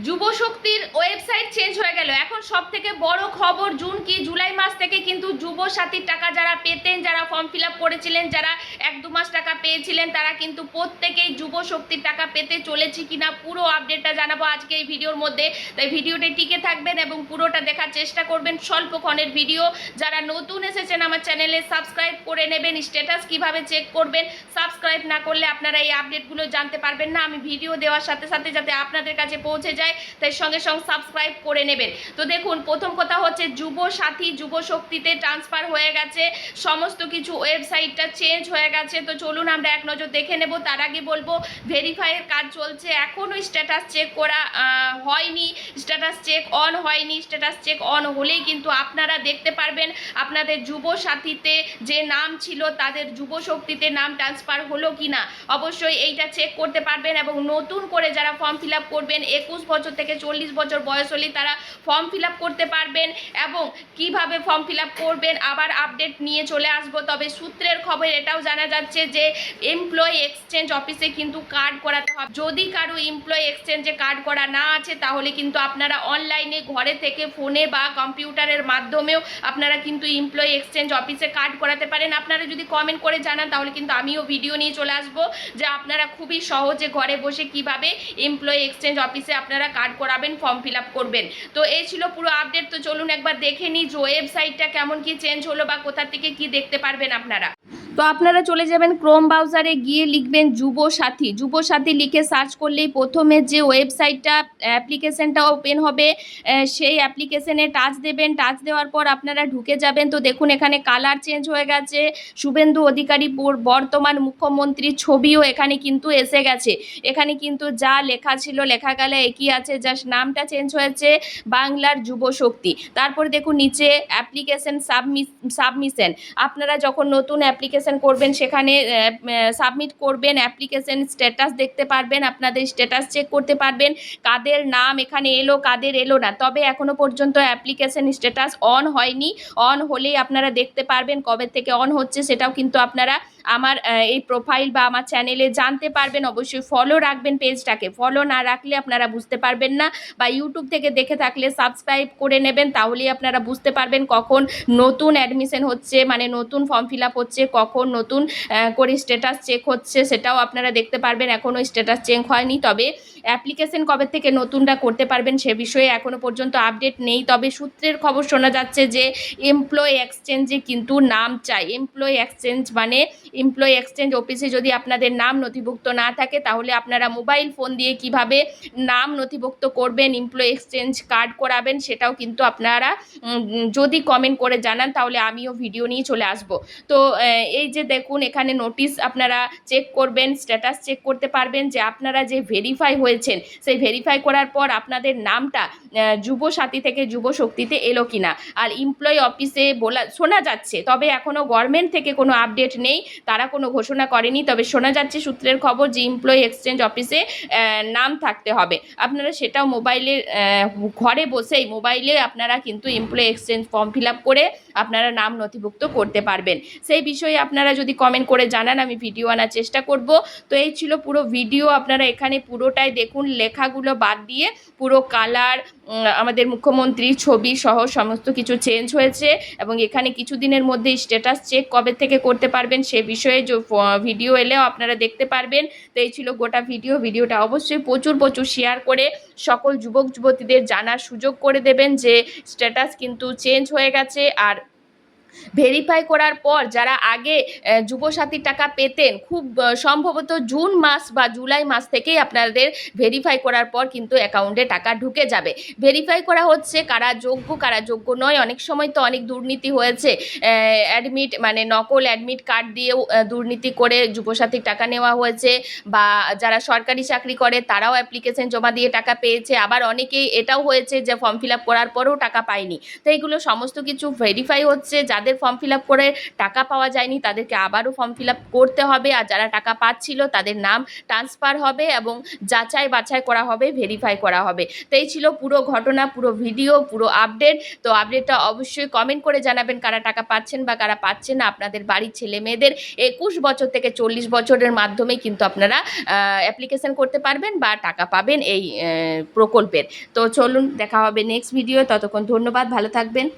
যুবশক্তির website change হয়ে গেল। এখন সব থেকে বড় খবর, জুন কি জুলাই মাস থেকে কিন্তু যুবসাথীর টাকা যারা পেতেন, যারা ফর্ম ফিল আপ করেছিলেন, যারা 1-2 মাস টাকা পেয়েছিলেন, তারা কিন্তু প্রত্যেকেই যুবশক্তির টাকা পেতে চলেছে কিনা পুরো আপডেটটা জানাবো আজকে এই ভিডিওর মধ্যে। তাই ভিডিওটা টিকে থাকবেন এবং পুরোটা দেখার চেষ্টা করবেন। স্বল্পক্ষণের ভিডিও। যারা নতুন এসেছেন আমার চ্যানেলে সাবস্ক্রাইব করে নেবেন। স্ট্যাটাস কিভাবে চেক করবেন, সাবস্ক্রাইব না করলে আপনারা এই আপডেটগুলো জানতে পারবেন না। আমি ভিডিও দেওয়ার সাথে সাথে যাতে আপনাদের কাছে পৌঁছে যায়, তাই সঙ্গে সঙ্গে সাবস্ক্রাইব করে নেবেন। তো দেখুন, প্রথম কথা হচ্ছে যুবসাথী যুবশক্তিতে ট্রান্সফার হয়ে গেছে, সমস্ত কিছু ওয়েবসাইটটা চেঞ্জ হয়ে গেছে। তো চলুন আমরা এক নজর দেখে নেব। তার আগে বলবো ভেরিফাইয়ের কাজ চলছে, এখনও স্ট্যাটাস চেক করা হয়নি, স্ট্যাটাস চেক অন হয়নি। স্ট্যাটাস চেক অন হলেই কিন্তু আপনারা দেখতে পারবেন আপনাদের যুবসাথীতে যে নাম ছিল তাদের যুবশক্তিতে নাম ট্রান্সফার হলো কি না। অবশ্যই এইটা চেক করতে পারবেন। এবং নতুন করে যারা ফর্ম ফিল আপ করবেন, 21 বছর থেকে 40 বছর বয়স হলেই তারা ফর্ম ফিল আপ করতে পারবেন। এবং কিভাবে ফর্ম ফিল আপ করবেন আবার আপডেট নিয়ে চলে আসবো। তবে সূত্রের খবর এটাও জানা যাচ্ছে যে এমপ্লয়ি এক্সচেঞ্জ অফিসে কিন্তু কার্ড করাতে হবে। যদি কারো এমপ্লয়ি এক্সচেঞ্জে কার্ড করা না আছে তাহলে কিন্তু আপনারা অনলাইনে ঘরে থেকে ফোনে বা কম্পিউটারের মাধ্যমেও আপনারা কিন্তু এমপ্লয়ি এক্সচেঞ্জ অফিসে কার্ড করাতে পারেন। আপনারা যদি কমেন্ট করে জানান তাহলে কিন্তু আমিও ভিডিও নিয়ে চলে আসবো যে আপনারা খুবই সহজে ঘরে বসে কিভাবে এমপ্লয়ি এক্সচেঞ্জ অফিসে আপনারা কার্ড করাবেন, ফর্ম ফিল আপ করবেন। তো এই ছিল পুরো আপডেট। তো চলুন একবার দেখে নিই যে ওয়েবসাইটটা কেমন কি চেঞ্জ হলো বা কোথা থেকে কি দেখতে পারবেন আপনারা। তো আপনারা চলে যাবেন ক্রোম ব্রাউজারে, গিয়ে লিখবেন যুবসাথী। যুবসাথী লিখে সার্চ করলেই প্রথমে যে ওয়েবসাইটটা অ্যাপ্লিকেশনটা ওপেন হবে, সেই অ্যাপ্লিকেশনে টাচ দেবেন। টাচ দেওয়ার পর আপনারা ঢুকে যাবেন। তো দেখুন এখানে কালার চেঞ্জ হয়ে গেছে, শুভেন্দু অধিকারী বর্তমান মুখ্যমন্ত্রীর ছবিও এখানে কিন্তু এসে গেছে। এখানে কিন্তু যা লেখা ছিল লেখা গেলে একই আছে, জাস্ট নামটা চেঞ্জ হয়েছে, বাংলার যুবশক্তি। তারপরে দেখুন নিচে অ্যাপ্লিকেশন সাবমিশন। আপনারা যখন নতুন অ্যাপ্লিকেশন করবেন সেখানে সাবমিট করবেন, অ্যাপ্লিকেশন স্ট্যাটাস দেখতে পারবেন, আপনাদের স্ট্যাটাস চেক করতে পারবেন কাদের নাম এখানে এলো কাদের এলো না। তবে এখনও পর্যন্ত অ্যাপ্লিকেশন স্ট্যাটাস অন হয়নি। অন হলেই আপনারা দেখতে পারবেন। কবে থেকে অন হচ্ছে সেটাও কিন্তু আপনারা আমার এই প্রোফাইল বা আমার চ্যানেলে জানতে পারবেন। অবশ্যই ফলো রাখবেন পেজটাকে, ফলো না রাখলে আপনারা বুঝতে পারবেন না। বা ইউটিউব থেকে দেখে থাকলে সাবস্ক্রাইব করে নেবেন, তাহলেই আপনারা বুঝতে পারবেন কখন নতুন অ্যাডমিশন হচ্ছে, মানে নতুন ফর্ম ফিল আপ হচ্ছে, কখন নতুন করে স্ট্যাটাস চেক হচ্ছে সেটাও আপনারা দেখতে পারবেন। এখনও স্ট্যাটাস চেক হয়নি, তবে অ্যাপ্লিকেশন কবে থেকে নতুনটা করতে পারবেন সে বিষয়ে এখনও পর্যন্ত আপডেট নেই। তবে সূত্রের খবর শোনা যাচ্ছে যে এমপ্লয়ি এক্সচেঞ্জে কিন্তু নাম চাই। এমপ্লয়ি এক্সচেঞ্জ মানে এমপ্লয়ি এক্সচেঞ্জ অফিসে যদি আপনাদের নাম নথিভুক্ত না থাকে তাহলে আপনারা মোবাইল ফোন দিয়ে কিভাবে নাম নথিভুক্ত করবেন, এমপ্লয়ি এক্সচেঞ্জ কার্ড করাবেন সেটাও কিন্তু আপনারা যদি কমেন্ট করে জানান তাহলে আমিও ভিডিও নিয়ে চলে আসব। তো এই যে দেখুন এখানে নোটিশ আপনারা চেক করবেন, স্ট্যাটাস চেক করতে পারবেন যে আপনারা যে ভেরিফাই হয়েছেন সেই ভেরিফাই করার পর আপনাদের নামটা যুবসাথী থেকে যুবশক্তিতে এলো কিনা। আর এমপ্লয়ি অফিসে শোনা যাচ্ছে, তবে এখনও গভর্নমেন্ট থেকে কোনো আপডেট নেই, তারা কোনো ঘোষণা করেনি। তবে শোনা যাচ্ছে সূত্রের খবর যে এমপ্লয়ি এক্সচেঞ্জ অফিসে নাম থাকতে হবে। আপনারা সেটাও মোবাইলে ঘরে বসেই মোবাইলে আপনারা কিন্তু employee exchange form fill up করে আপনারা নাম নথিভুক্ত করতে পারবেন। সেই বিষয়ে আপনারা যদি কমেন্ট করে জানান আমি ভিডিও আনার চেষ্টা করব। তো এই ছিল পুরো ভিডিও। আপনারা এখানে পুরোটাই দেখুন, লেখাগুলো বাদ দিয়ে পুরো কালার, আমাদের মুখ্যমন্ত্রীর ছবি সহ সমস্ত কিছু চেঞ্জ হয়েছে। এবং এখানে কিছুদিনের মধ্যে স্ট্যাটাস চেক কবে থেকে করতে পারবেন সে বিষয়ে যে ভিডিও এলেও আপনারা দেখতে পারবেন। তো এই ছিল গোটা ভিডিওটা অবশ্যই প্রচুর শেয়ার করে সকল যুবক যুবতীদের জানার সুযোগ করে দেবেন যে স্ট্যাটাস কিন্তু চেঞ্জ হয়ে গেছে। আর ভেরিফাই করার পর যারা আগে যুবসাথীর টাকা পেতেন, খুব সম্ভবত জুন মাস বা জুলাই মাস থেকেই আপনাদের ভেরিফাই করার পর কিন্তু অ্যাকাউন্টে টাকা ঢুকে যাবে। ভেরিফাই করা হচ্ছে কারা যোগ্য কারা যোগ্য নয়। অনেক সময় তো অনেক দুর্নীতি হয়েছে, অ্যাডমিট মানে নকল অ্যাডমিট কার্ড দিয়েও দুর্নীতি করে যুবসাথীর টাকা নেওয়া হয়েছে। বা যারা সরকারি চাকরি করে তারাও অ্যাপ্লিকেশন জমা দিয়ে টাকা পেয়েছে। আবার অনেকেই এটাও হয়েছে যে ফর্ম ফিল আপ করার পরেও টাকা পায়নি। তো এইগুলো সমস্ত কিছু ভেরিফাই হচ্ছে। যাদের যাদের ফর্ম ফিল আপ করে টাকা পাওয়া যায়নি তাদেরকে আবারও ফর্ম ফিল আপ করতে হবে, আর যারা টাকা পাচ্ছিল তাদের নাম ট্রান্সফার হবে এবং যাচাই বাছাই করা হবে, ভেরিফাই করা হবে। তো এই ছিল পুরো ঘটনা, পুরো ভিডিও, পুরো আপডেট। তো আপডেটটা অবশ্যই কমেন্ট করে জানাবেন কারা টাকা পাচ্ছেন বা কারা পাচ্ছেন না। আপনাদের বাড়ির ছেলে মেয়েদের 21 বছর থেকে 40 বছরের মাধ্যমেই কিন্তু আপনারা অ্যাপ্লিকেশন করতে পারবেন বা টাকা পাবেন এই প্রকল্পের। তো চলুন দেখা হবে নেক্সট ভিডিও, ততক্ষণ ধন্যবাদ, ভালো থাকবেন।